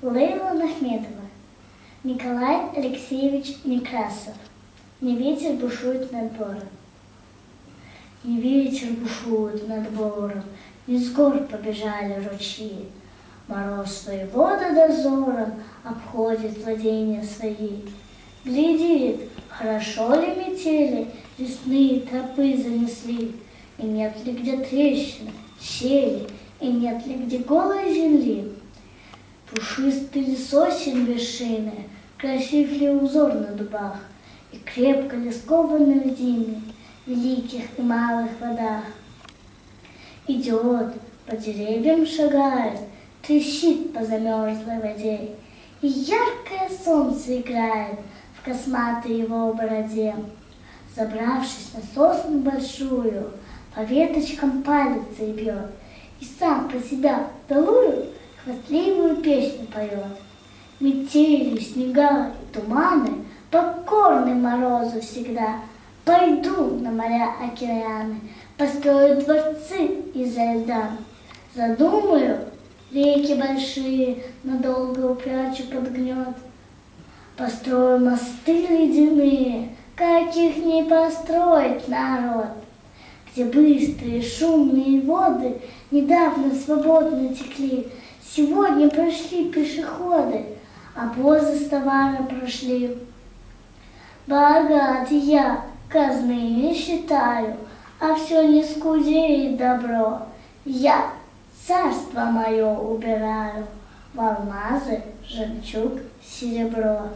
Лейла Нахметова. Николай Алексеевич Некрасов. Не ветер бушует над бором. Не ветер бушует над бором, не с гор побежали ручьи. Мороз свои воды дозором обходит владения свои. Глядит, хорошо ли метели, лесные тропы занесли, и нет ли где трещины, щели, и нет ли где голой земли. Пушистый ли сосен вершины, красив ли узор на дубах, и крепко ли скованы льдины в великих и малых водах. Идет, по деревьям шагает, трещит по замерзлой воде, и яркое солнце играет в косматой его бороде. Забравшись на сосну большую, по веточкам палится и бьет, и сам про себя вдалую хвастливую песню поет. Метели, снега и туманы покорны морозу всегда. Пойду на моря океаны, построю дворцы изо льда. Задумаю, реки большие надолго упрячу под гнет. Построю мосты ледяные, каких не построить народ. Где быстрые шумные воды недавно свободно текли, сегодня прошли пешеходы, обозы с товаром прошли. Богат я, казны не считаю, а все не скудеет добро. Я царство мое убираю в алмазы, жемчуг, серебро.